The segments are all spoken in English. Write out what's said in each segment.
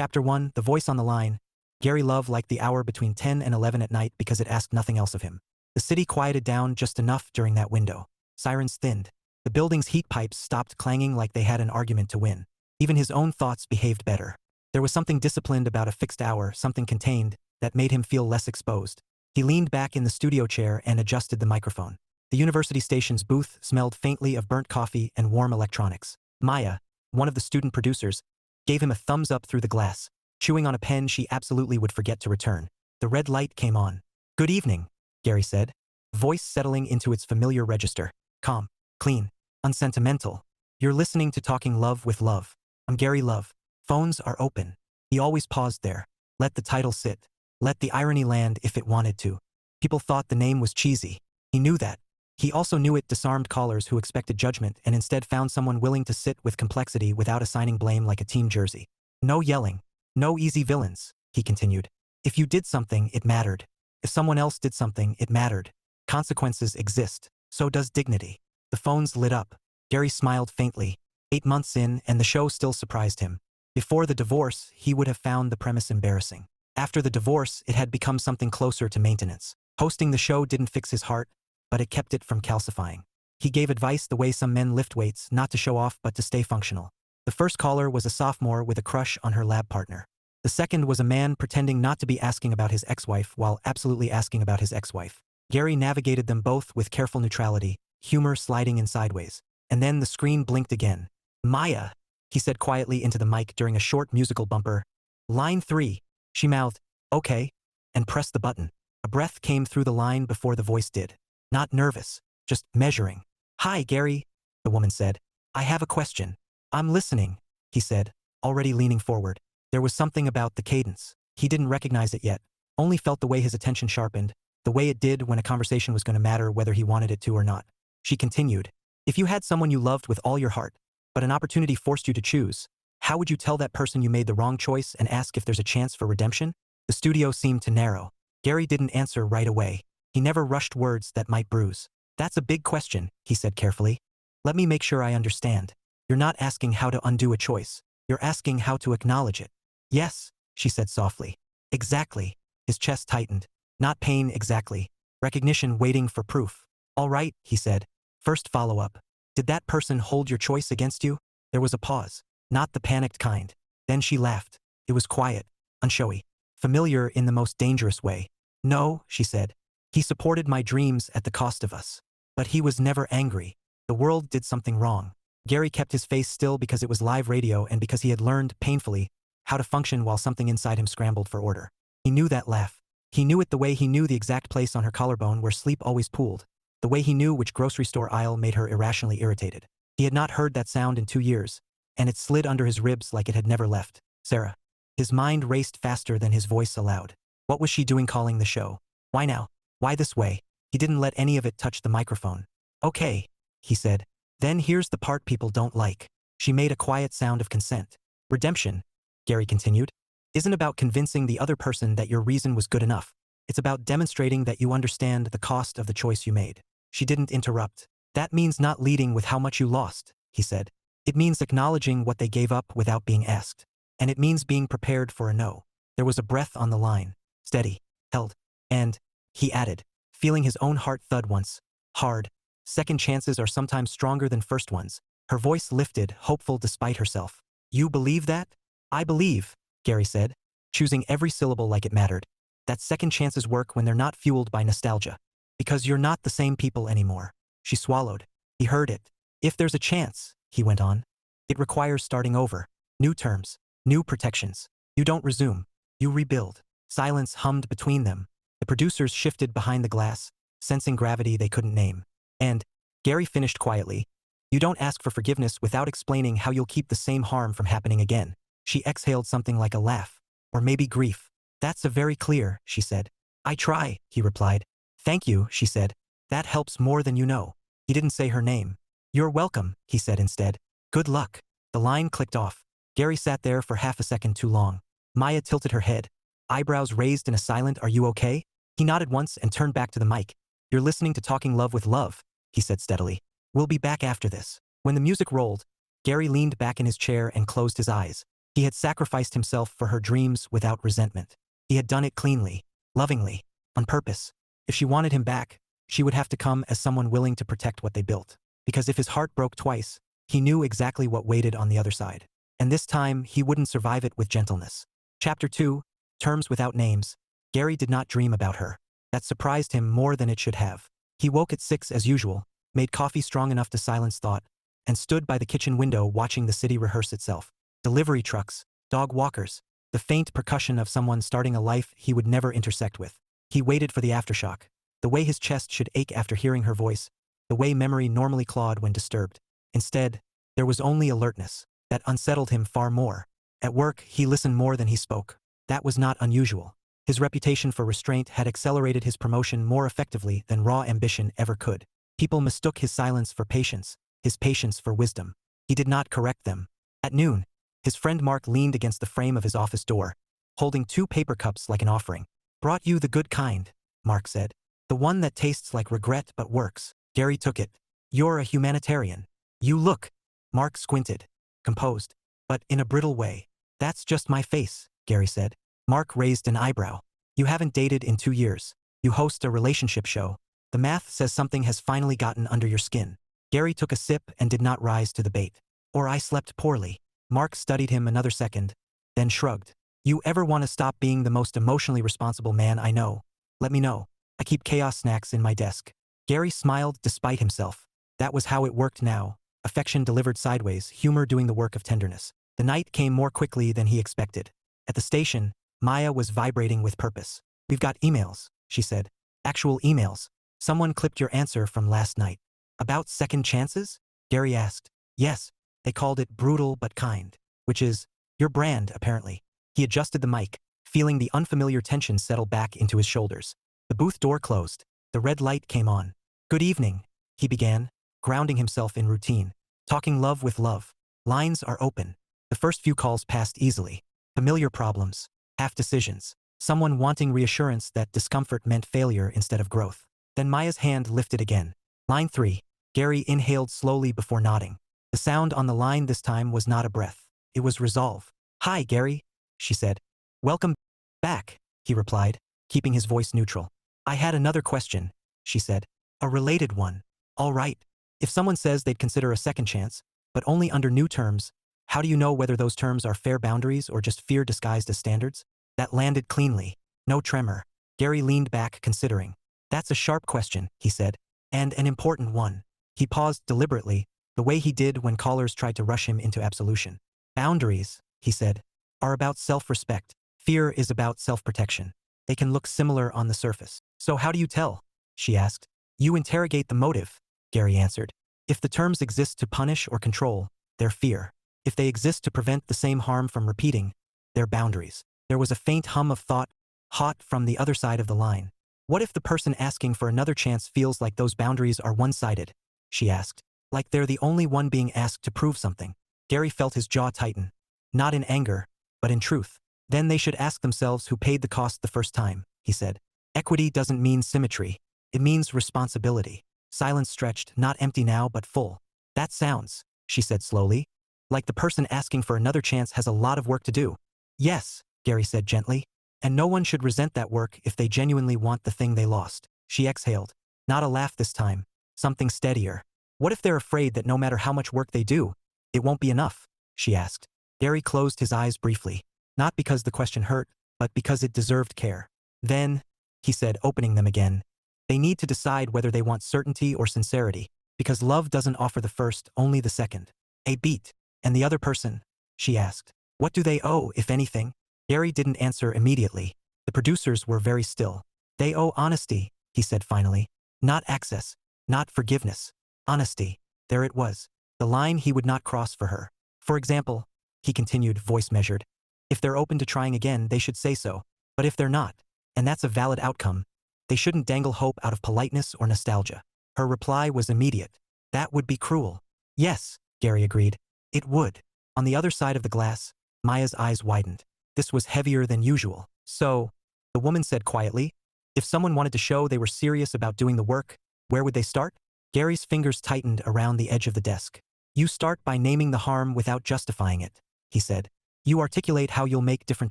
Chapter 1, The Voice on the Line. Gary Love liked the hour between 10 and 11 at night because it asked nothing else of him. The city quieted down just enough during that window. Sirens thinned. The building's heat pipes stopped clanging like they had an argument to win. Even his own thoughts behaved better. There was something disciplined about a fixed hour, something contained, that made him feel less exposed. He leaned back in the studio chair and adjusted the microphone. The university station's booth smelled faintly of burnt coffee and warm electronics. Maya, one of the student producers, gave him a thumbs up through the glass, chewing on a pen she absolutely would forget to return. The red light came on. "Good evening," Gary said, voice settling into its familiar register. Calm, clean, unsentimental. "You're listening to Talking Love with Love. I'm Gary Love. Phones are open." He always paused there. Let the title sit. Let the irony land if it wanted to. People thought the name was cheesy. He knew that. He also knew it disarmed callers who expected judgment and instead found someone willing to sit with complexity without assigning blame like a team jersey. "No yelling. No easy villains," he continued. "If you did something, it mattered. If someone else did something, it mattered. Consequences exist. So does dignity." The phones lit up. Gary smiled faintly. 8 months in, and the show still surprised him. Before the divorce, he would have found the premise embarrassing. After the divorce, it had become something closer to maintenance. Hosting the show didn't fix his heart, but it kept it from calcifying. He gave advice the way some men lift weights, not to show off but to stay functional. The first caller was a sophomore with a crush on her lab partner. The second was a man pretending not to be asking about his ex-wife while absolutely asking about his ex-wife. Gary navigated them both with careful neutrality, humor sliding in sideways. And then the screen blinked again. "Maya," he said quietly into the mic during a short musical bumper. "Line 3. She mouthed, "Okay," and pressed the button. A breath came through the line before the voice did. Not nervous, just measuring. "Hi, Gary," the woman said. "I have a question." "I'm listening," he said, already leaning forward. There was something about the cadence. He didn't recognize it yet, only felt the way his attention sharpened, the way it did when a conversation was going to matter whether he wanted it to or not. She continued, "If you had someone you loved with all your heart, but an opportunity forced you to choose, how would you tell that person you made the wrong choice and ask if there's a chance for redemption?" The studio seemed to narrow. Gary didn't answer right away. He never rushed words that might bruise. "That's a big question," he said carefully. "Let me make sure I understand. You're not asking how to undo a choice. You're asking how to acknowledge it." "Yes," she said softly. "Exactly." His chest tightened. Not pain exactly. Recognition waiting for proof. "All right," he said. "First follow-up. Did that person hold your choice against you?" There was a pause. Not the panicked kind. Then she laughed. It was quiet, unshowy, familiar in the most dangerous way. "No," she said. "He supported my dreams at the cost of us. But he was never angry. The world did something wrong." Gary kept his face still because it was live radio and because he had learned, painfully, how to function while something inside him scrambled for order. He knew that laugh. He knew it the way he knew the exact place on her collarbone where sleep always pooled. The way he knew which grocery store aisle made her irrationally irritated. He had not heard that sound in 2 years, and it slid under his ribs like it had never left. Sara. His mind raced faster than his voice allowed. What was she doing calling the show? Why now? Why this way? He didn't let any of it touch the microphone. "Okay," he said. "Then here's the part people don't like." She made a quiet sound of consent. "Redemption," Gary continued, "isn't about convincing the other person that your reason was good enough. It's about demonstrating that you understand the cost of the choice you made." She didn't interrupt. "That means not leading with how much you lost," he said. "It means acknowledging what they gave up without being asked. And it means being prepared for a no." There was a breath on the line. Steady. Held. And, he added, feeling his own heart thud once. Hard. "Second chances are sometimes stronger than first ones." Her voice lifted, hopeful despite herself. "You believe that?" "I believe," Gary said, choosing every syllable like it mattered, "that second chances work when they're not fueled by nostalgia. Because you're not the same people anymore." She swallowed. He heard it. "If there's a chance," he went on, "it requires starting over. New terms. New protections. You don't resume. You rebuild." Silence hummed between them. The producers shifted behind the glass, sensing gravity they couldn't name. And, Gary finished quietly, "You don't ask for forgiveness without explaining how you'll keep the same harm from happening again." She exhaled something like a laugh. "Or maybe grief." "That's a very clear," she said. "I try," he replied. "Thank you," she said. "That helps more than you know." He didn't say her name. "You're welcome," he said instead. "Good luck." The line clicked off. Gary sat there for half a second too long. Maya tilted her head, eyebrows raised in a silent "Are you okay?" He nodded once and turned back to the mic. "You're listening to Talking Love with Love," he said steadily. "We'll be back after this." When the music rolled, Gary leaned back in his chair and closed his eyes. He had sacrificed himself for her dreams without resentment. He had done it cleanly, lovingly, on purpose. If she wanted him back, she would have to come as someone willing to protect what they built. Because if his heart broke twice, he knew exactly what waited on the other side. And this time, he wouldn't survive it with gentleness. Chapter 2, Terms Without Names. Gary did not dream about her. That surprised him more than it should have. He woke at 6 as usual, made coffee strong enough to silence thought, and stood by the kitchen window watching the city rehearse itself. Delivery trucks, dog walkers, the faint percussion of someone starting a life he would never intersect with. He waited for the aftershock. The way his chest should ache after hearing her voice, the way memory normally clawed when disturbed. Instead, there was only alertness. That unsettled him far more. At work, he listened more than he spoke. That was not unusual. His reputation for restraint had accelerated his promotion more effectively than raw ambition ever could. People mistook his silence for patience, his patience for wisdom. He did not correct them. At noon, his friend Mark leaned against the frame of his office door, holding 2 paper cups like an offering. "Brought you the good kind," Mark said. "The one that tastes like regret but works." Gary took it. "You're a humanitarian. You look." Mark squinted, composed, but in a brittle way. "That's just my face," Gary said. Mark raised an eyebrow. "You haven't dated in 2 years. You host a relationship show. The math says something has finally gotten under your skin." Gary took a sip and did not rise to the bait. "Or I slept poorly." Mark studied him another second, then shrugged. "You ever want to stop being the most emotionally responsible man I know? Let me know. I keep chaos snacks in my desk." Gary smiled despite himself. That was how it worked now. Affection delivered sideways, humor doing the work of tenderness. The night came more quickly than he expected. At the station, Maya was vibrating with purpose. "We've got emails," she said. "Actual emails. Someone clipped your answer from last night." "About second chances?" Gary asked. "Yes. They called it brutal but kind. Which is your brand, apparently." He adjusted the mic, feeling the unfamiliar tension settle back into his shoulders. The booth door closed. The red light came on. "Good evening," he began, grounding himself in routine. "Talking love with love. Lines are open." The first few calls passed easily. Familiar problems, half decisions, someone wanting reassurance that discomfort meant failure instead of growth. Then Maya's hand lifted again. Line 3. Gary inhaled slowly before nodding. The sound on the line this time was not a breath. It was resolve. "Hi, Gary," she said. "Welcome back," he replied, keeping his voice neutral. "I had another question," she said. "A related one." "All right. If someone says they'd consider a second chance, but only under new terms, how do you know whether those terms are fair boundaries or just fear disguised as standards?" That landed cleanly. No tremor. Gary leaned back, considering. "That's a sharp question," he said. "And an important one." He paused deliberately, the way he did when callers tried to rush him into absolution. "Boundaries," he said, "are about self-respect. Fear is about self-protection. They can look similar on the surface." "So how do you tell?" she asked. "You interrogate the motive," Gary answered. "If the terms exist to punish or control, they're fear. If they exist to prevent the same harm from repeating, they're boundaries." There was a faint hum of thought, hot from the other side of the line. "What if the person asking for another chance feels like those boundaries are one-sided?" she asked. "Like they're the only one being asked to prove something." Gary felt his jaw tighten. Not in anger, but in truth. "Then they should ask themselves who paid the cost the first time," he said. "Equity doesn't mean symmetry. It means responsibility." Silence stretched, not empty now but full. "That sounds," she said slowly, "like the person asking for another chance has a lot of work to do." "Yes," Gary said gently, "and no one should resent that work if they genuinely want the thing they lost." She exhaled. Not a laugh this time. Something steadier. "What if they're afraid that no matter how much work they do, it won't be enough?" she asked. Gary closed his eyes briefly. Not because the question hurt, but because it deserved care. "Then," he said, opening them again, "they need to decide whether they want certainty or sincerity, because love doesn't offer the first, only the second." "A beat. And the other person?" she asked. "What do they owe, if anything?" Gary didn't answer immediately. The producers were very still. "They owe honesty," he said finally. "Not access. Not forgiveness. Honesty." There it was. The line he would not cross for her. "For example," he continued, voice measured, "if they're open to trying again, they should say so. But if they're not, and that's a valid outcome, they shouldn't dangle hope out of politeness or nostalgia." Her reply was immediate. "That would be cruel." "Yes," Gary agreed. "It would." On the other side of the glass, Maya's eyes widened. This was heavier than usual. "So," the woman said quietly, "if someone wanted to show they were serious about doing the work, where would they start?" Gary's fingers tightened around the edge of the desk. "You start by naming the harm without justifying it," he said. You articulate how you'll make different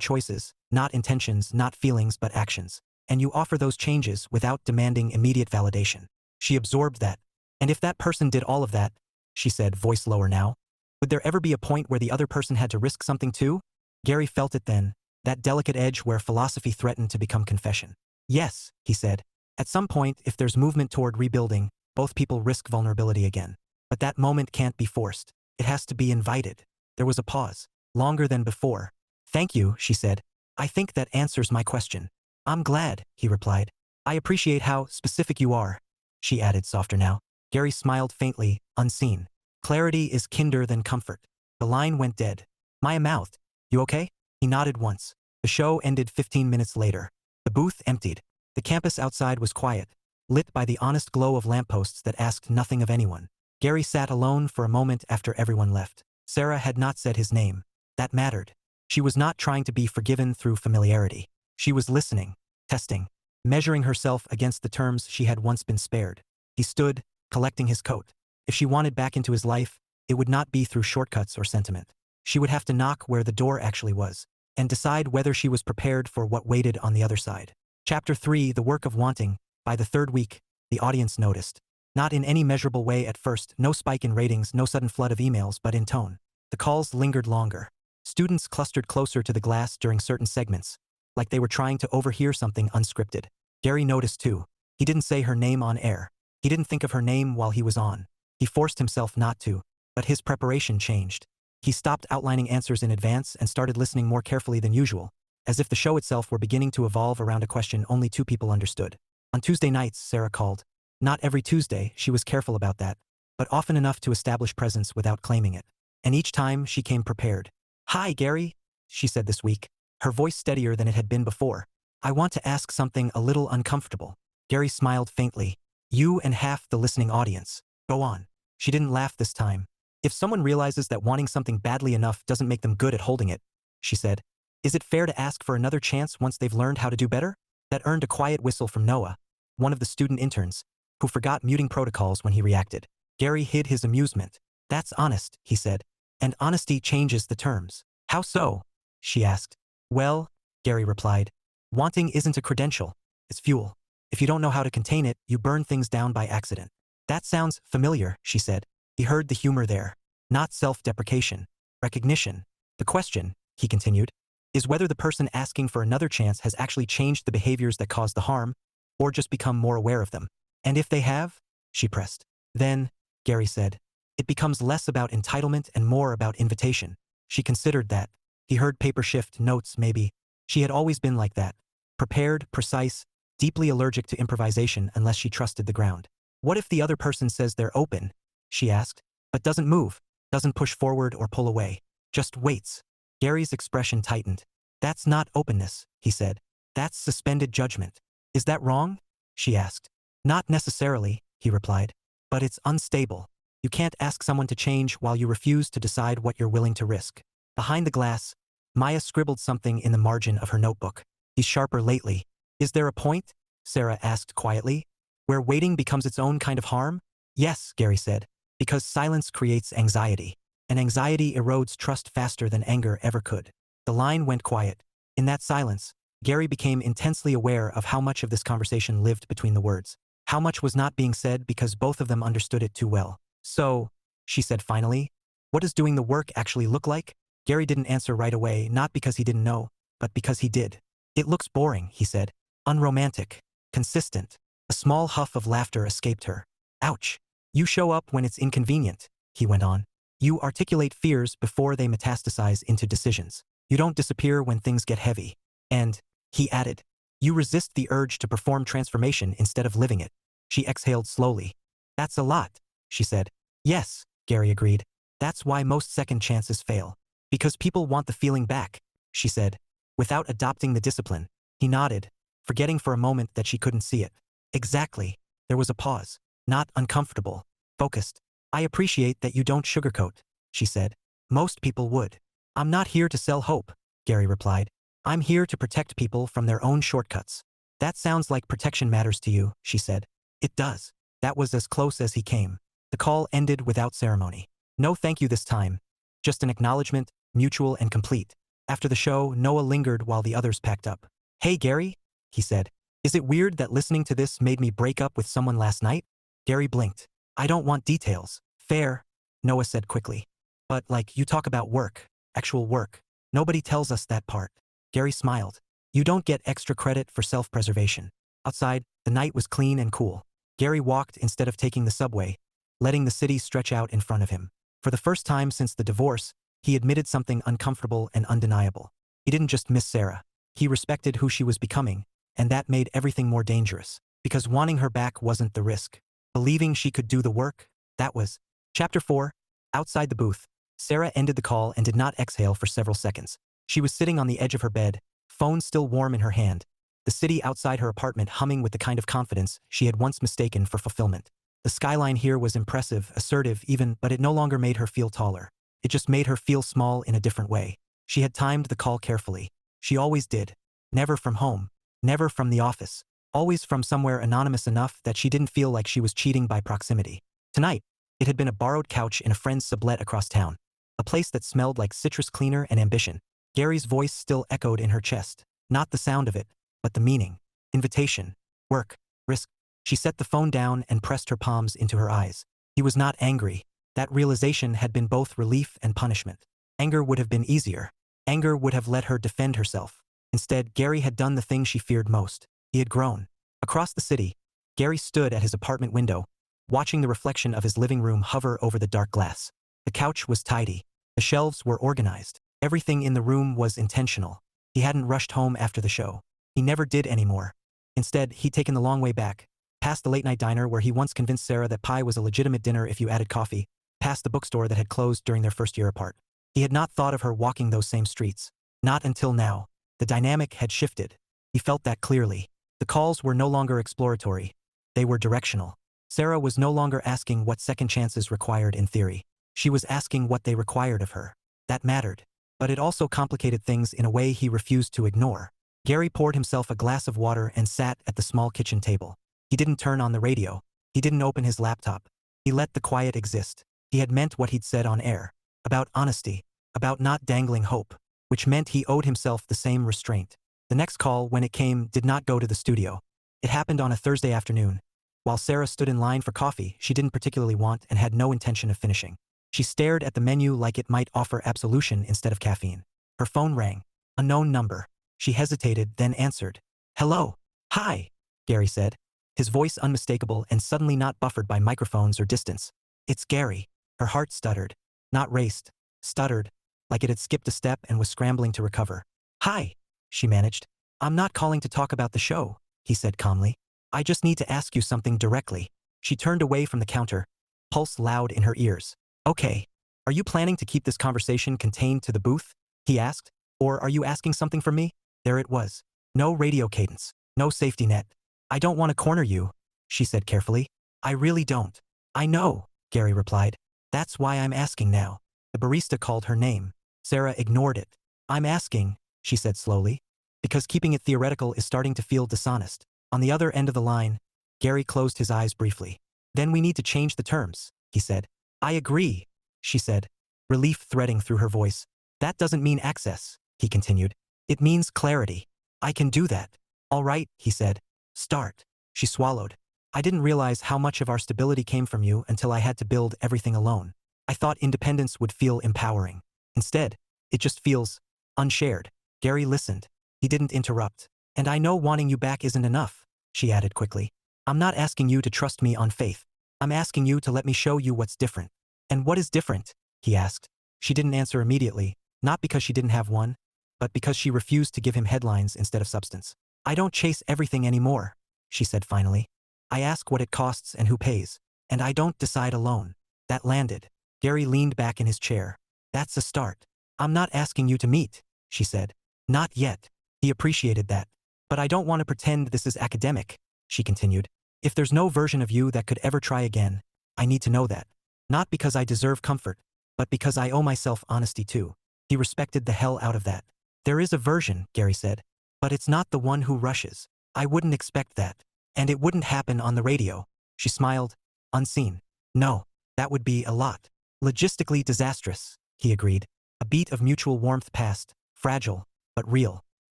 choices, not intentions, not feelings, but actions. And you offer those changes without demanding immediate validation. She absorbed that. And if that person did all of that, she said, voice lower now, would there ever be a point where the other person had to risk something too? Gary felt it then, that delicate edge where philosophy threatened to become confession. Yes, he said. At some point, if there's movement toward rebuilding, both people risk vulnerability again. But that moment can't be forced. It has to be invited. There was a pause, longer than before. Thank you, she said. I think that answers my question. I'm glad, he replied. I appreciate how specific you are, she added, softer now. Gary smiled faintly, unseen. Clarity is kinder than comfort. The line went dead. Maya mouthed. You okay? He nodded once. The show ended 15 minutes later. The booth emptied. The campus outside was quiet, lit by the honest glow of lampposts that asked nothing of anyone. Gary sat alone for a moment after everyone left. Sara had not said his name. That mattered. She was not trying to be forgiven through familiarity. She was listening, testing, measuring herself against the terms she had once been spared. He stood, collecting his coat. If she wanted back into his life, it would not be through shortcuts or sentiment. She would have to knock where the door actually was, and decide whether she was prepared for what waited on the other side. Chapter 3, The Work of Wanting. By the third week, the audience noticed. Not in any measurable way at first, no spike in ratings, no sudden flood of emails, but in tone. The calls lingered longer. Students clustered closer to the glass during certain segments, like they were trying to overhear something unscripted. Gary noticed too. He didn't say her name on air. He didn't think of her name while he was on. He forced himself not to, but his preparation changed. He stopped outlining answers in advance and started listening more carefully than usual, as if the show itself were beginning to evolve around a question only two people understood. On Tuesday nights, Sara called. Not every Tuesday, she was careful about that, but often enough to establish presence without claiming it. And each time, she came prepared. Hi, Gary, she said this week, her voice steadier than it had been before. I want to ask something a little uncomfortable. Gary smiled faintly. You and half the listening audience. Go on. She didn't laugh this time. If someone realizes that wanting something badly enough doesn't make them good at holding it, she said, is it fair to ask for another chance once they've learned how to do better? That earned a quiet whistle from Noah, one of the student interns, who forgot muting protocols when he reacted. Gary hid his amusement. That's honest, he said. And honesty changes the terms. How so? She asked. Well, Gary replied, wanting isn't a credential. It's fuel. If you don't know how to contain it, you burn things down by accident. That sounds familiar, she said. He heard the humor there. Not self-deprecation. Recognition. The question, he continued, is whether the person asking for another chance has actually changed the behaviors that caused the harm, or just become more aware of them. And if they have, she pressed, then, Gary said, it becomes less about entitlement and more about invitation. She considered that. He heard paper shift, notes, maybe. She had always been like that. Prepared, precise, deeply allergic to improvisation unless she trusted the ground. What if the other person says they're open, she asked, but doesn't move, doesn't push forward or pull away, just waits? Gary's expression tightened. That's not openness, he said. That's suspended judgment. Is that wrong? She asked. Not necessarily, he replied. But it's unstable. You can't ask someone to change while you refuse to decide what you're willing to risk. Behind the glass, Maya scribbled something in the margin of her notebook. He's sharper lately. Is there a point? Sara asked quietly. Where waiting becomes its own kind of harm? Yes, Gary said. Because silence creates anxiety. And anxiety erodes trust faster than anger ever could. The line went quiet. In that silence, Gary became intensely aware of how much of this conversation lived between the words. How much was not being said because both of them understood it too well. So, she said finally, what does doing the work actually look like? Gary didn't answer right away, not because he didn't know, but because he did. It looks boring, he said. Unromantic. Consistent. A small huff of laughter escaped her. Ouch. You show up when it's inconvenient, he went on. You articulate fears before they metastasize into decisions. You don't disappear when things get heavy. And, he added, you resist the urge to perform transformation instead of living it. She exhaled slowly. That's a lot, she said. Yes, Gary agreed. That's why most second chances fail. Because people want the feeling back, she said. Without adopting the discipline, he nodded, forgetting for a moment that she couldn't see it. Exactly. There was a pause. Not uncomfortable. Focused. I appreciate that you don't sugarcoat, she said. Most people would. I'm not here to sell hope, Gary replied. I'm here to protect people from their own shortcuts. That sounds like protection matters to you, she said. It does. That was as close as he came. The call ended without ceremony. No thank you this time. Just an acknowledgement, mutual and complete. After the show, Noah lingered while the others packed up. "Hey, Gary," he said. "Is it weird that listening to this made me break up with someone last night?" Gary blinked. "I don't want details." "Fair," Noah said quickly. "But like, you talk about work. Actual work. Nobody tells us that part." Gary smiled. "You don't get extra credit for self-preservation." Outside, the night was clean and cool. Gary walked instead of taking the subway, letting the city stretch out in front of him. For the first time since the divorce, he admitted something uncomfortable and undeniable. He didn't just miss Sara. He respected who she was becoming, and that made everything more dangerous. Because wanting her back wasn't the risk. Believing she could do the work, that was. Chapter 4. Outside the booth, Sara ended the call and did not exhale for several seconds. She was sitting on the edge of her bed, phone still warm in her hand, the city outside her apartment humming with the kind of confidence she had once mistaken for fulfillment. The skyline here was impressive, assertive even, but it no longer made her feel taller. It just made her feel small in a different way. She had timed the call carefully. She always did. Never from home. Never from the office. Always from somewhere anonymous enough that she didn't feel like she was cheating by proximity. Tonight, it had been a borrowed couch in a friend's sublet across town. A place that smelled like citrus cleaner and ambition. Gary's voice still echoed in her chest. Not the sound of it, but the meaning. Invitation. Work. Risk. She set the phone down and pressed her palms into her eyes. He was not angry. That realization had been both relief and punishment. Anger would have been easier. Anger would have let her defend herself. Instead, Gary had done the thing she feared most. He had grown. Across the city, Gary stood at his apartment window, watching the reflection of his living room hover over the dark glass. The couch was tidy. The shelves were organized. Everything in the room was intentional. He hadn't rushed home after the show. He never did anymore. Instead, he'd taken the long way back, past the late-night diner where he once convinced Sara that pie was a legitimate dinner if you added coffee, past the bookstore that had closed during their first year apart. He had not thought of her walking those same streets. Not until now. The dynamic had shifted. He felt that clearly. The calls were no longer exploratory. They were directional. Sara was no longer asking what second chances required in theory. She was asking what they required of her. That mattered. But it also complicated things in a way he refused to ignore. Gary poured himself a glass of water and sat at the small kitchen table. He didn't turn on the radio. He didn't open his laptop. He let the quiet exist. He had meant what he'd said on air. About honesty. About not dangling hope. Which meant he owed himself the same restraint. The next call, when it came, did not go to the studio. It happened on a Thursday afternoon. While Sara stood in line for coffee she didn't particularly want and had no intention of finishing. She stared at the menu like it might offer absolution instead of caffeine. Her phone rang. A known number. She hesitated, then answered. "Hello." "Hi," Gary said, his voice unmistakable and suddenly not buffered by microphones or distance. "It's Gary." Her heart stuttered. Not raced. Stuttered. Like it had skipped a step and was scrambling to recover. "Hi," she managed. "I'm not calling to talk about the show," he said calmly. "I just need to ask you something directly." She turned away from the counter, pulse loud in her ears. "Okay. Are you planning to keep this conversation contained to the booth?" he asked. "Or are you asking something from me?" There it was. No radio cadence. No safety net. "I don't want to corner you," she said carefully. "I really don't." "I know," Gary replied. "That's why I'm asking now." The barista called her name. Sara ignored it. "I'm asking," she said slowly, "because keeping it theoretical is starting to feel dishonest." On the other end of the line, Gary closed his eyes briefly. "Then we need to change the terms," he said. "I agree," she said, relief threading through her voice. "That doesn't mean access," he continued. "It means clarity. I can do that." "All right," he said. "Start." She swallowed. "I didn't realize how much of our stability came from you until I had to build everything alone. I thought independence would feel empowering. Instead, it just feels unshared." Gary listened. He didn't interrupt. "And I know wanting you back isn't enough," she added quickly. "I'm not asking you to trust me on faith. I'm asking you to let me show you what's different." "And what is different?" he asked. She didn't answer immediately, not because she didn't have one, but because she refused to give him headlines instead of substance. "I don't chase everything anymore," she said finally. "I ask what it costs and who pays. And I don't decide alone." That landed. Gary leaned back in his chair. "That's a start." "I'm not asking you to meet," she said. "Not yet." He appreciated that. "But I don't want to pretend this is academic," she continued. "If there's no version of you that could ever try again, I need to know that. Not because I deserve comfort, but because I owe myself honesty too." He respected the hell out of that. "There is a version," Gary said. "But it's not the one who rushes. I wouldn't expect that. And it wouldn't happen on the radio." She smiled. "Unseen." "No. That would be a lot. Logistically disastrous," he agreed. A beat of mutual warmth passed, fragile, but real.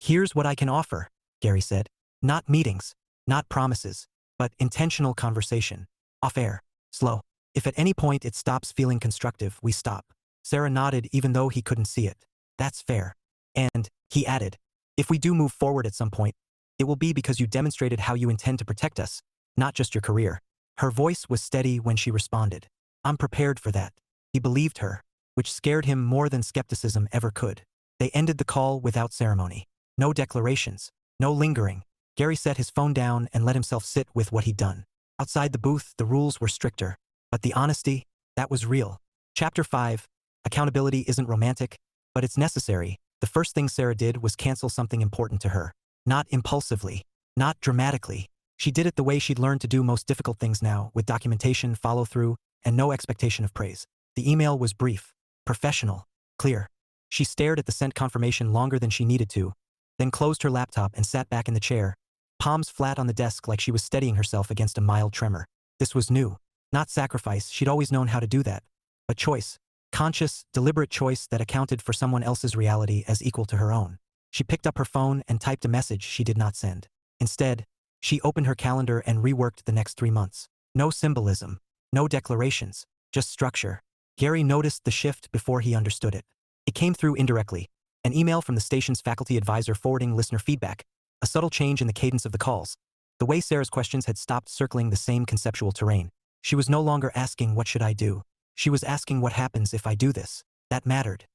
Here's what I can offer, Gary said. Not meetings, not promises, but intentional conversation. Off air, slow. If at any point it stops feeling constructive, we stop. Sara nodded even though he couldn't see it. That's fair. And, he added, if we do move forward at some point, it will be because you demonstrated how you intend to protect us, not just your career. Her voice was steady when she responded. I'm prepared for that. He believed her, which scared him more than skepticism ever could. They ended the call without ceremony. No declarations, no lingering. Gary set his phone down and let himself sit with what he'd done. Outside the booth, the rules were stricter, but the honesty, that was real. Chapter 5, Accountability isn't romantic, but it's necessary. The first thing Sara did was cancel something important to her. Not impulsively, not dramatically. She did it the way she'd learned to do most difficult things now, with documentation, follow-through, and no expectation of praise. The email was brief, professional, clear. She stared at the sent confirmation longer than she needed to, then closed her laptop and sat back in the chair, palms flat on the desk like she was steadying herself against a mild tremor. This was new. Not sacrifice, she'd always known how to do that. But choice. Conscious, deliberate choice that accounted for someone else's reality as equal to her own. She picked up her phone and typed a message she did not send. Instead, she opened her calendar and reworked the next 3 months. No symbolism, no declarations, just structure. Gary noticed the shift before he understood it. It came through indirectly. An email from the station's faculty advisor forwarding listener feedback, a subtle change in the cadence of the calls. The way Sara's questions had stopped circling the same conceptual terrain. She was no longer asking, what should I do? She was asking, what happens if I do this? That mattered.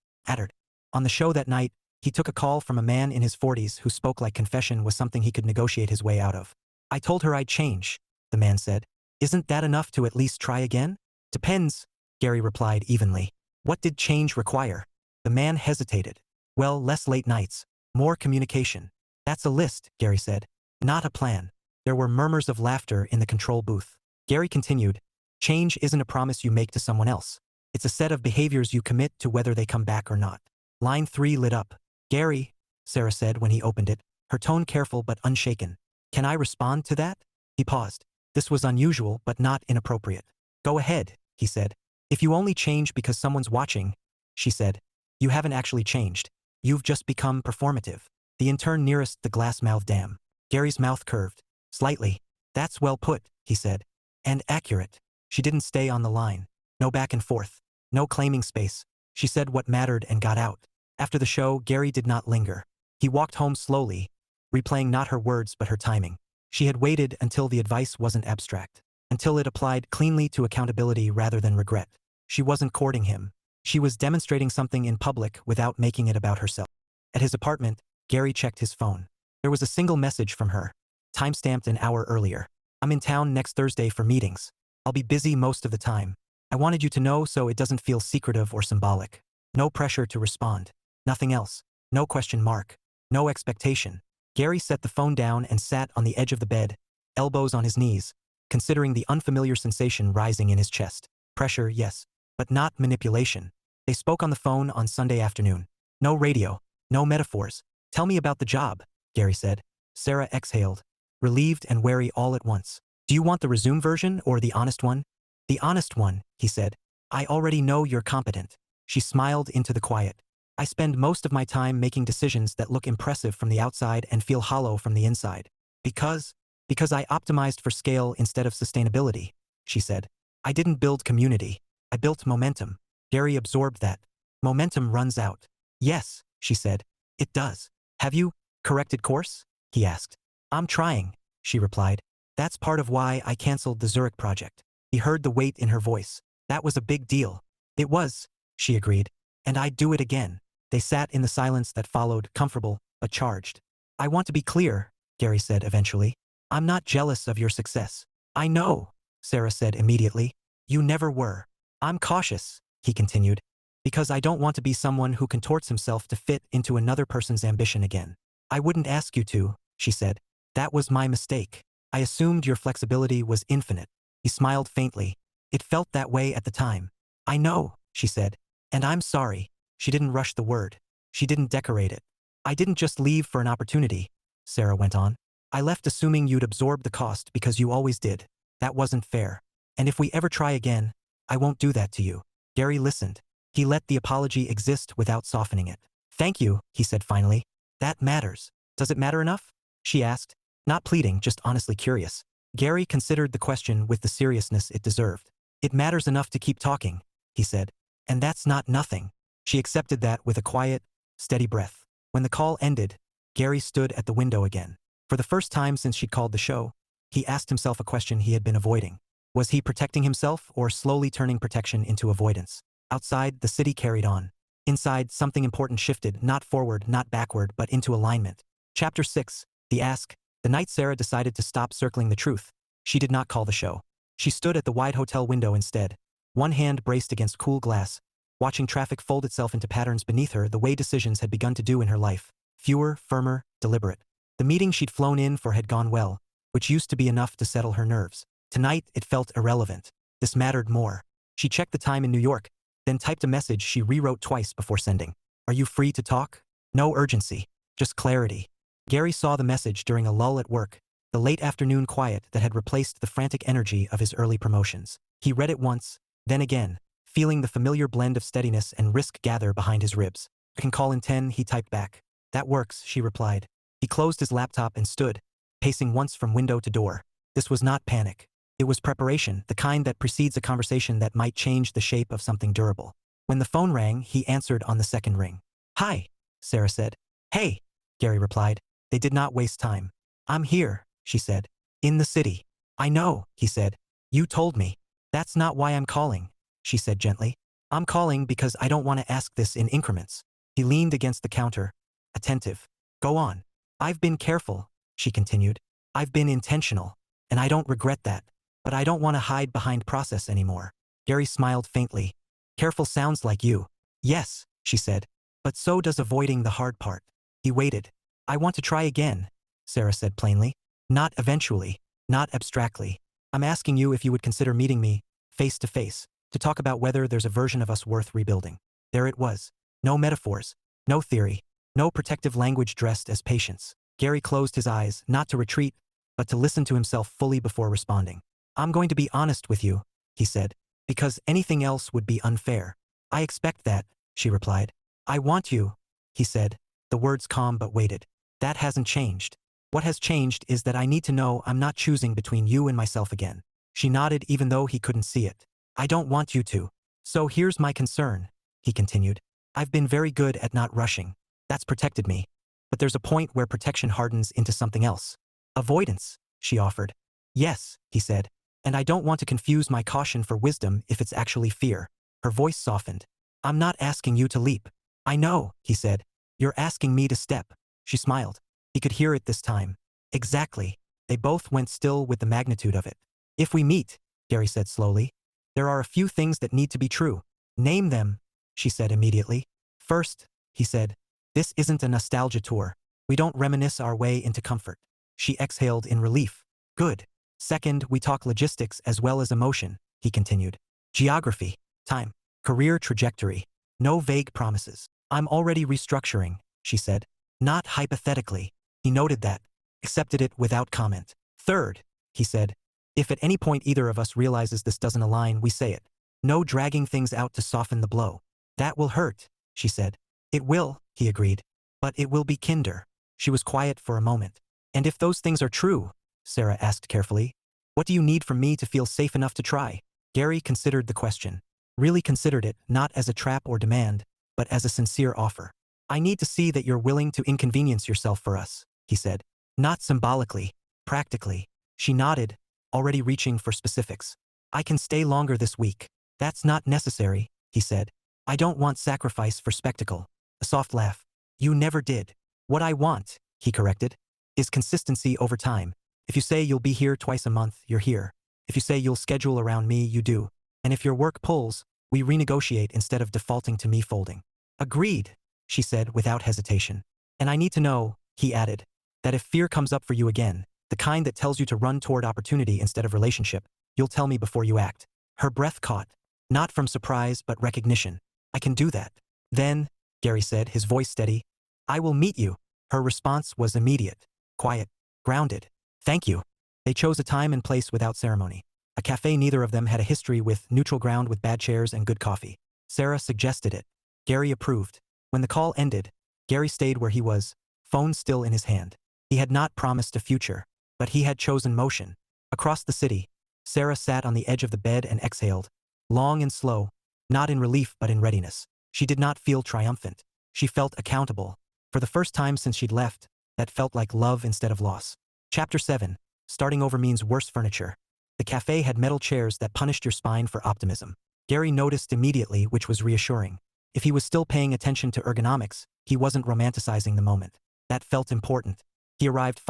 On the show that night, he took a call from a man in his 40s who spoke like confession was something he could negotiate his way out of. I told her I'd change, the man said. Isn't that enough to at least try again? Depends, Gary replied evenly. What did change require? The man hesitated. Well, less late nights, more communication. That's a list, Gary said. Not a plan. There were murmurs of laughter in the control booth. Gary continued, change isn't a promise you make to someone else. It's a set of behaviors you commit to whether they come back or not. Line 3 lit up. Gary, Sara said when he opened it, her tone careful but unshaken. Can I respond to that? He paused. This was unusual but not inappropriate. Go ahead, he said. If you only change because someone's watching, she said, you haven't actually changed. You've just become performative. The intern nearest the glass-mouthed dam. Gary's mouth curved. Slightly. That's well put, he said. And accurate. She didn't stay on the line. No back and forth. No claiming space. She said what mattered and got out. After the show, Gary did not linger. He walked home slowly, replaying not her words but her timing. She had waited until the advice wasn't abstract. Until it applied cleanly to accountability rather than regret. She wasn't courting him. She was demonstrating something in public without making it about herself. At his apartment, Gary checked his phone. There was a single message from her, time-stamped an hour earlier. I'm in town next Thursday for meetings. I'll be busy most of the time. I wanted you to know so it doesn't feel secretive or symbolic. No pressure to respond. Nothing else. No question mark. No expectation. Gary set the phone down and sat on the edge of the bed, elbows on his knees, considering the unfamiliar sensation rising in his chest. Pressure, yes, but not manipulation. They spoke on the phone on Sunday afternoon. No radio. No metaphors. Tell me about the job, Gary said. Sara exhaled, relieved and wary all at once. Do you want the resume version or the honest one? The honest one, he said. I already know you're competent. She smiled into the quiet. I spend most of my time making decisions that look impressive from the outside and feel hollow from the inside. Because I optimized for scale instead of sustainability, she said. I didn't build community. I built momentum. Gary absorbed that. Momentum runs out. Yes, she said. It does. Have you corrected course? He asked. I'm trying, she replied. That's part of why I canceled the Zurich project. He heard the weight in her voice. That was a big deal. It was, she agreed. And I'd do it again. They sat in the silence that followed, comfortable, but charged. I want to be clear, Gary said eventually. I'm not jealous of your success. I know, Sara said immediately. You never were. I'm cautious, he continued, because I don't want to be someone who contorts himself to fit into another person's ambition again. I wouldn't ask you to, she said. That was my mistake. I assumed your flexibility was infinite. He smiled faintly. It felt that way at the time. I know, she said. And I'm sorry. She didn't rush the word. She didn't decorate it. I didn't just leave for an opportunity, Sara went on. I left assuming you'd absorb the cost because you always did. That wasn't fair. And if we ever try again, I won't do that to you. Gary listened. He let the apology exist without softening it. Thank you, he said finally. That matters. Does it matter enough? She asked, not pleading, just honestly curious. Gary considered the question with the seriousness it deserved. It matters enough to keep talking, he said. And that's not nothing. She accepted that with a quiet, steady breath. When the call ended, Gary stood at the window again. For the first time since she'd called the show, he asked himself a question he had been avoiding. Was he protecting himself or slowly turning protection into avoidance? Outside, the city carried on. Inside, something important shifted, not forward, not backward, but into alignment. Chapter 6, The Ask. The night Sara decided to stop circling the truth, she did not call the show. She stood at the wide hotel window instead, one hand braced against cool glass, watching traffic fold itself into patterns beneath her the way decisions had begun to do in her life. Fewer, firmer, deliberate. The meeting she'd flown in for had gone well, which used to be enough to settle her nerves. Tonight, it felt irrelevant. This mattered more. She checked the time in New York, then typed a message she rewrote twice before sending. Are you free to talk? No urgency, just clarity. Gary saw the message during a lull at work, the late afternoon quiet that had replaced the frantic energy of his early promotions. He read it once, then again, feeling the familiar blend of steadiness and risk gather behind his ribs. I can call in 10, he typed back. That works, she replied. He closed his laptop and stood, pacing once from window to door. This was not panic. It was preparation, the kind that precedes a conversation that might change the shape of something durable. When the phone rang, he answered on the second ring. Hi, Sara said. Hey, Gary replied. They did not waste time. I'm here, she said. In the city. I know, he said. You told me. That's not why I'm calling, she said gently. I'm calling because I don't want to ask this in increments. He leaned against the counter, attentive. Go on. I've been careful, she continued. I've been intentional, and I don't regret that. But I don't want to hide behind process anymore. Gary smiled faintly. Careful sounds like you. Yes, she said. But so does avoiding the hard part. He waited. I want to try again, Sara said plainly. Not eventually, not abstractly. I'm asking you if you would consider meeting me, face to face, to talk about whether there's a version of us worth rebuilding. There it was. No metaphors, no theory, no protective language dressed as patience. Gary closed his eyes, not to retreat, but to listen to himself fully before responding. I'm going to be honest with you, he said, because anything else would be unfair. I expect that, she replied. I want you, he said, the words calm but weighted. That hasn't changed. What has changed is that I need to know I'm not choosing between you and myself again. She nodded even though he couldn't see it. I don't want you to. So here's my concern, he continued. I've been very good at not rushing. That's protected me. But there's a point where protection hardens into something else. Avoidance, she offered. Yes, he said. And I don't want to confuse my caution for wisdom if it's actually fear. Her voice softened. I'm not asking you to leap. I know, he said. You're asking me to step. She smiled. He could hear it this time. Exactly. They both went still with the magnitude of it. If we meet, Gary said slowly, there are a few things that need to be true. Name them, she said immediately. First, he said, this isn't a nostalgia tour. We don't reminisce our way into comfort. She exhaled in relief. Good. Second, we talk logistics as well as emotion, he continued. Geography, time, career trajectory. No vague promises. I'm already restructuring, she said. Not hypothetically. He noted that, accepted it without comment. Third, he said, if at any point either of us realizes this doesn't align, we say it. No dragging things out to soften the blow. That will hurt, she said. It will, he agreed. But it will be kinder. She was quiet for a moment. And if those things are true, Sara asked carefully, what do you need from me to feel safe enough to try? Gary considered the question. Really considered it, not as a trap or demand, but as a sincere offer. I need to see that you're willing to inconvenience yourself for us, he said. Not symbolically, practically. She nodded, already reaching for specifics. I can stay longer this week. That's not necessary, he said. I don't want sacrifice for spectacle. A soft laugh. You never did. What I want, he corrected, is consistency over time. If you say you'll be here twice a month, you're here. If you say you'll schedule around me, you do. And if your work pulls, we renegotiate instead of defaulting to me folding. Agreed, she said without hesitation. And I need to know, he added, that if fear comes up for you again, the kind that tells you to run toward opportunity instead of relationship, you'll tell me before you act. Her breath caught, not from surprise but recognition. I can do that. Then, Gary said, his voice steady, I will meet you. Her response was immediate, quiet, grounded. Thank you. They chose a time and place without ceremony. A cafe neither of them had a history with, neutral ground with bad chairs and good coffee. Sara suggested it. Gary approved. When the call ended, Gary stayed where he was, phone still in his hand. He had not promised a future, but he had chosen motion. Across the city, Sara sat on the edge of the bed and exhaled, long and slow, not in relief but in readiness. She did not feel triumphant. She felt accountable. For the first time since she'd left, that felt like love instead of loss. Chapter 7. Starting over means worse furniture. The cafe had metal chairs that punished your spine for optimism. Gary noticed immediately, which was reassuring. If he was still paying attention to ergonomics, he wasn't romanticizing the moment. That felt important. He arrived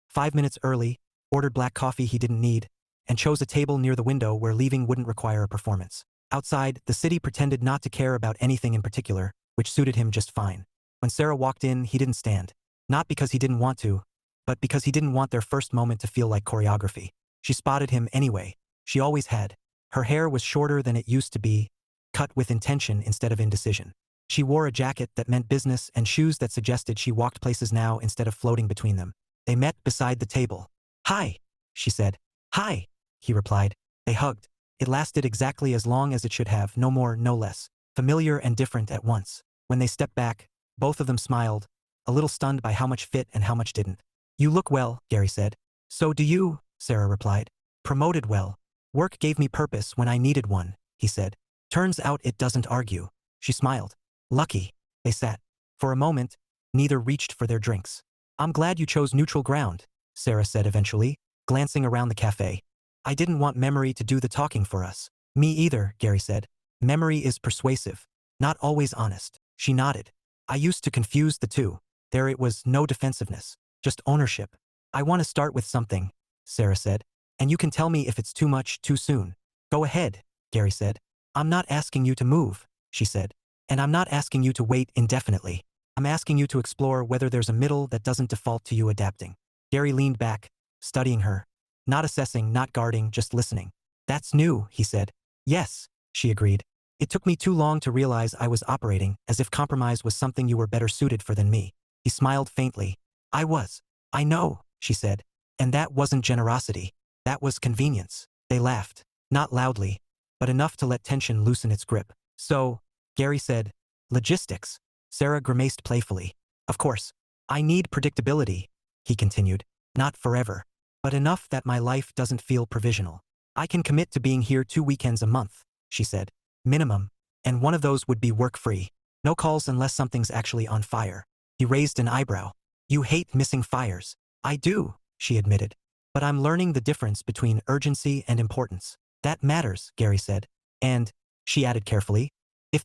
5 minutes early, ordered black coffee he didn't need, and chose a table near the window where leaving wouldn't require a performance. Outside, the city pretended not to care about anything in particular, which suited him just fine. When Sara walked in, he didn't stand. Not because he didn't want to, but because he didn't want their first moment to feel like choreography. She spotted him anyway. She always had. Her hair was shorter than it used to be, cut with intention instead of indecision. She wore a jacket that meant business and shoes that suggested she walked places now instead of floating between them. They met beside the table. "Hi," she said. "Hi," he replied. They hugged. It lasted exactly as long as it should have, no more, no less. Familiar and different at once. When they stepped back, both of them smiled, a little stunned by how much fit and how much didn't. "You look well," Gary said. "So do you," Sara replied. "Promoted well. Work gave me purpose when I needed one," he said. "Turns out it doesn't argue." She smiled. "Lucky." They sat. For a moment, neither reached for their drinks. "I'm glad you chose neutral ground," Sara said eventually, glancing around the cafe. "I didn't want memory to do the talking for us." "Me either," Gary said. "Memory is persuasive, not always honest." She nodded. "I used to confuse the two. There it was no defensiveness, just ownership." "I want to start with something," Sara said. "And you can tell me if it's too much, too soon." "Go ahead," Gary said. "I'm not asking you to move," she said. "And I'm not asking you to wait indefinitely. I'm asking you to explore whether there's a middle that doesn't default to you adapting." Gary leaned back, studying her. Not assessing, not guarding, just listening. "That's new," he said. "Yes," she agreed. "It took me too long to realize I was operating as if compromise was something you were better suited for than me." He smiled faintly. "I was. I know," she said. "And that wasn't generosity. That was convenience." They laughed. Not loudly, but enough to let tension loosen its grip. "So," Gary said, "logistics." Sara grimaced playfully. "Of course. I need predictability," he continued. "Not forever, but enough that my life doesn't feel provisional. I can commit to being here 2 weekends a month," she said. "Minimum. And one of those would be work-free. No calls unless something's actually on fire." He raised an eyebrow. "You hate missing fires." "I do," she admitted. "But I'm learning the difference between urgency and importance." "That matters," Gary said. "And," she added carefully, if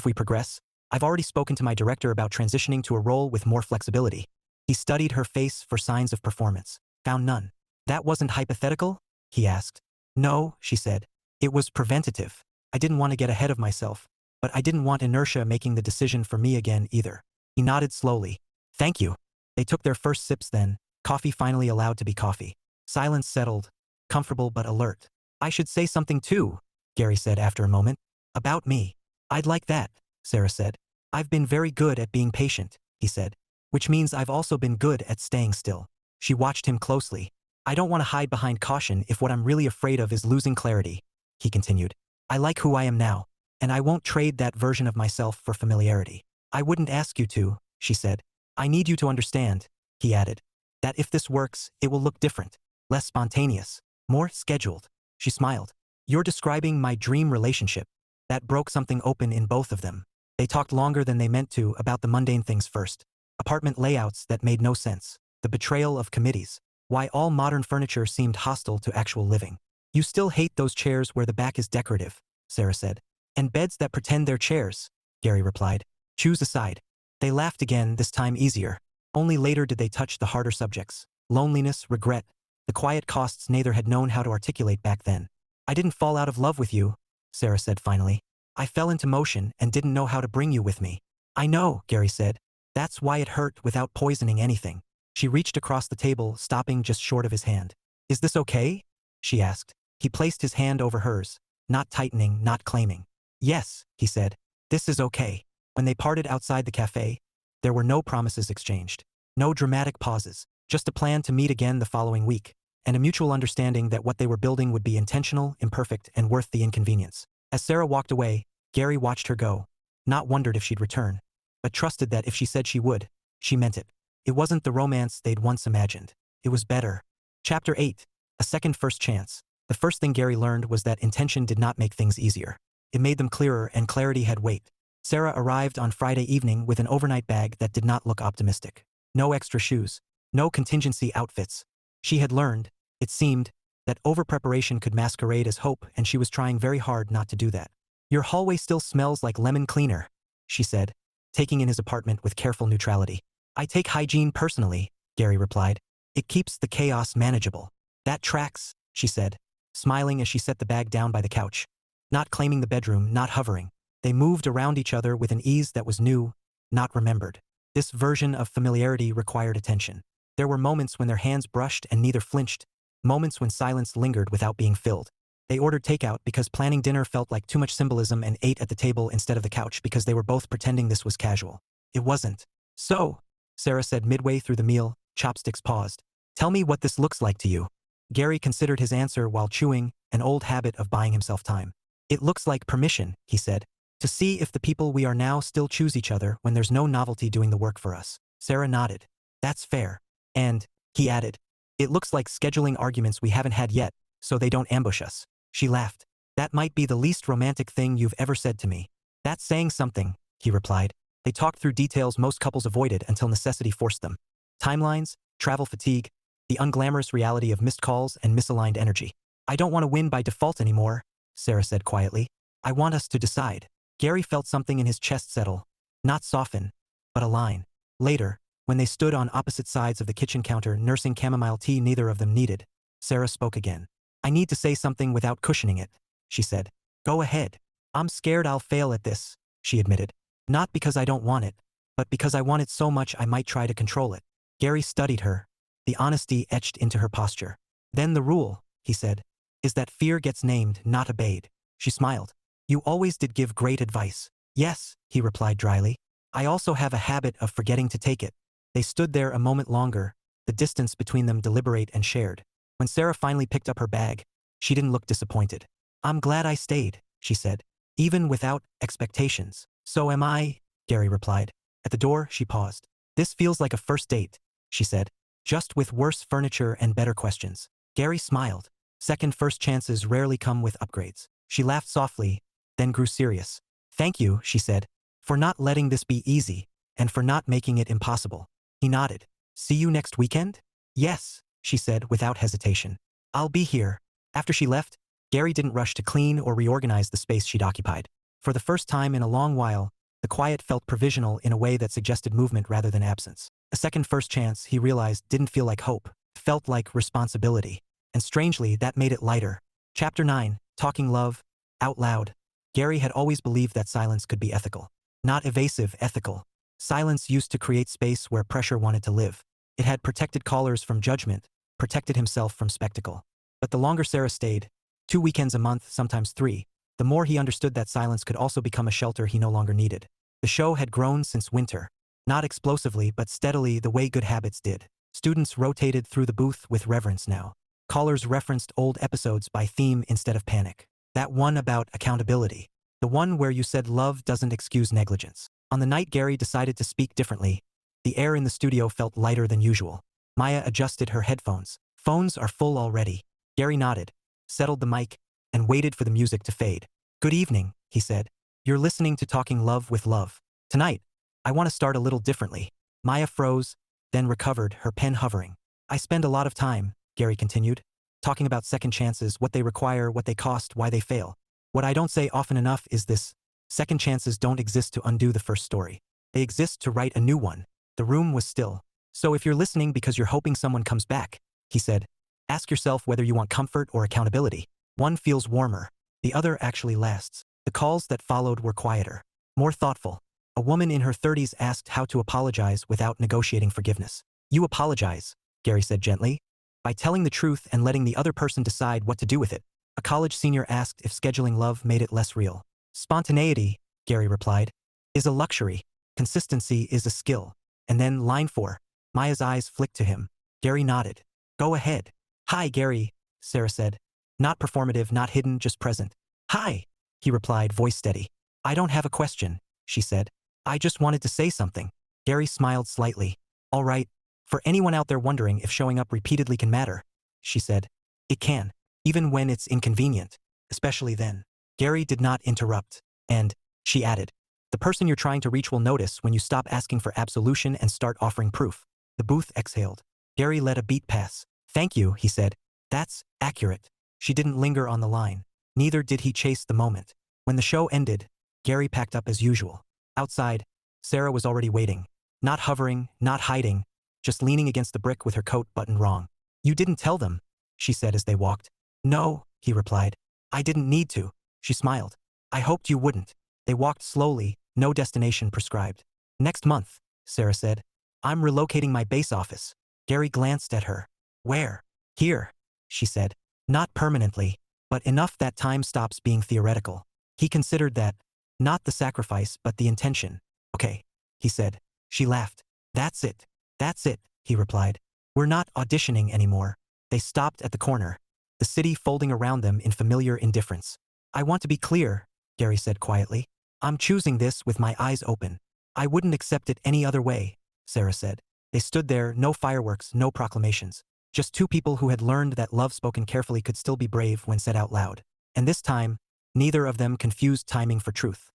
we progress, I've already spoken to my director about transitioning to a role with more flexibility." He studied her face for signs of performance. Found none. "That wasn't hypothetical?" he asked. "No," she said. "It was preventative. I didn't want to get ahead of myself, but I didn't want inertia making the decision for me again either." He nodded slowly. "Thank you." They took their first sips then, coffee finally allowed to be coffee. Silence settled, comfortable but alert. "I should say something too," Gary said after a moment. "About me." "I'd like that," Sara said. "I've been very good at being patient," he said. "Which means I've also been good at staying still." She watched him closely. "I don't want to hide behind caution if what I'm really afraid of is losing clarity," he continued. "I like who I am now, and I won't trade that version of myself for familiarity." "I wouldn't ask you to," she said. "I need you to understand," he added, "that if this works, it will look different, less spontaneous, more scheduled." She smiled. "You're describing my dream relationship." That broke something open in both of them. They talked longer than they meant to about the mundane things first. Apartment layouts that made no sense. The betrayal of committees. Why all modern furniture seemed hostile to actual living. "You still hate those chairs where the back is decorative," Sara said. "And beds that pretend they're chairs," Gary replied. "Choose a side." They laughed again, this time easier. Only later did they touch the harder subjects. Loneliness, regret, the quiet costs neither had known how to articulate back then. "I didn't fall out of love with you," Sara said finally. "I fell into motion and didn't know how to bring you with me." "I know," Gary said. "That's why it hurt without poisoning anything." She reached across the table, stopping just short of his hand. "Is this okay?" she asked. He placed his hand over hers, not tightening, not claiming. "Yes," he said. "This is okay." When they parted outside the cafe, there were no promises exchanged. No dramatic pauses, just a plan to meet again the following week, and a mutual understanding that what they were building would be intentional, imperfect, and worth the inconvenience. As Sara walked away, Gary watched her go, not wondered if she'd return. but trusted that if she said she would, she meant it. It wasn't the romance they'd once imagined. It was better. Chapter 8. A second first chance. The first thing Gary learned was that intention did not make things easier. It made them clearer, and clarity had weight. Sara arrived on Friday evening with an overnight bag that did not look optimistic. No extra shoes. No contingency outfits. She had learned, it seemed, that over-preparation could masquerade as hope, and she was trying very hard not to do that. "Your hallway still smells like lemon cleaner," she said, taking in his apartment with careful neutrality. "I take hygiene personally," Gary replied. "It keeps the chaos manageable." "That tracks," she said, smiling as she set the bag down by the couch. Not claiming the bedroom, not hovering. They moved around each other with an ease that was new, not remembered. This version of familiarity required attention. There were moments when their hands brushed and neither flinched, moments when silence lingered without being filled. They ordered takeout because planning dinner felt like too much symbolism, and ate at the table instead of the couch because they were both pretending this was casual. It wasn't. "So," Sara said midway through the meal, chopsticks paused. "Tell me what this looks like to you." Gary considered his answer while chewing, an old habit of buying himself time. "It looks like permission," he said. "To see if the people we are now still choose each other when there's no novelty doing the work for us." Sara nodded. "That's fair." "And," he added, "it looks like scheduling arguments we haven't had yet, so they don't ambush us." She laughed. "That might be the least romantic thing you've ever said to me." "That's saying something," he replied. They talked through details most couples avoided until necessity forced them. Timelines, travel fatigue, the unglamorous reality of missed calls and misaligned energy. "I don't want to win by default anymore," Sara said quietly. "I want us to decide." Gary felt something in his chest settle, not soften, but align. Later, when they stood on opposite sides of the kitchen counter nursing chamomile tea neither of them needed, Sara spoke again. "I need to say something without cushioning it," she said. "Go ahead." "I'm scared I'll fail at this," she admitted. "Not because I don't want it, but because I want it so much I might try to control it." Gary studied her, the honesty etched into her posture. "Then the rule," he said, "is that fear gets named, not obeyed." She smiled. "You always did give great advice." "Yes," he replied dryly. "I also have a habit of forgetting to take it." They stood there a moment longer, the distance between them deliberate and shared. When Sara finally picked up her bag, she didn't look disappointed. "I'm glad I stayed," she said, "even without expectations." "So am I," Gary replied. At the door, she paused. "This feels like a first date," she said, "just with worse furniture and better questions." Gary smiled. Second first chances rarely come with upgrades. She laughed softly, then grew serious. "Thank you," she said, "for not letting this be easy, and for not making it impossible." He nodded. "See you next weekend?" "Yes," she said without hesitation. "I'll be here." After she left, Gary didn't rush to clean or reorganize the space she'd occupied. For the first time in a long while, the quiet felt provisional in a way that suggested movement rather than absence. A second first chance, he realized, didn't feel like hope. It felt like responsibility. And strangely, that made it lighter. Chapter 9. Talking Love. Out loud. Gary had always believed that silence could be ethical. Not evasive, ethical. Silence used to create space where pressure wanted to live. It had protected callers from judgment, protected himself from spectacle. But the longer Sara stayed, 2 weekends a month, sometimes 3, the more he understood that silence could also become a shelter he no longer needed. The show had grown since winter. Not explosively, but steadily, the way good habits did. Students rotated through the booth with reverence now. Callers referenced old episodes by theme instead of panic. That one about accountability. The one where you said love doesn't excuse negligence. On the night Gary decided to speak differently, the air in the studio felt lighter than usual. Maya adjusted her headphones. "Phones are full already." Gary nodded, settled the mic, and waited for the music to fade. "Good evening," he said. "You're listening to Talking Love with Love. Tonight, I want to start a little differently." Maya froze, then recovered, her pen hovering. "I spend a lot of time," Gary continued, "talking about second chances, what they require, what they cost, why they fail. What I don't say often enough is this: second chances don't exist to undo the first story. They exist to write a new one." The room was still. "So if you're listening because you're hoping someone comes back," he said, "ask yourself whether you want comfort or accountability. One feels warmer. The other actually lasts." The calls that followed were quieter, more thoughtful. A woman in her 30s asked how to apologize without negotiating forgiveness. "You apologize," Gary said gently, "by telling the truth and letting the other person decide what to do with it." A college senior asked if scheduling love made it less real. "Spontaneity," Gary replied, "is a luxury. Consistency is a skill." And then line 4. Maya's eyes flicked to him. Gary nodded. "Go ahead." "Hi, Gary," Sara said. Not performative, not hidden, just present. "Hi," he replied, voice steady. "I don't have a question," she said. I just wanted to say something. Gary smiled slightly. All right. For anyone out there wondering if showing up repeatedly can matter, she said. It can. Even when it's inconvenient. Especially then. Gary did not interrupt. And, she added, the person you're trying to reach will notice when you stop asking for absolution and start offering proof. The booth exhaled. Gary let a beat pass. Thank you, he said. That's accurate. She didn't linger on the line. Neither did he chase the moment. When the show ended, Gary packed up as usual. Outside, Sara was already waiting. Not hovering, not hiding, just leaning against the brick with her coat buttoned wrong. You didn't tell them, she said as they walked. No, he replied. I didn't need to. She smiled. I hoped you wouldn't. They walked slowly, no destination prescribed. Next month, Sara said. I'm relocating my base office. Gary glanced at her. Where? Here, she said. Not permanently, but enough that time stops being theoretical. He considered that. Not the sacrifice, but the intention. Okay, he said. She laughed. That's it. That's it, he replied. We're not auditioning anymore. They stopped at the corner, the city folding around them in familiar indifference. I want to be clear, Gary said quietly. I'm choosing this with my eyes open. I wouldn't accept it any other way, Sara said. They stood there, no fireworks, no proclamations. Just two people who had learned that love spoken carefully could still be brave when said out loud. And this time, neither of them confused timing for truth.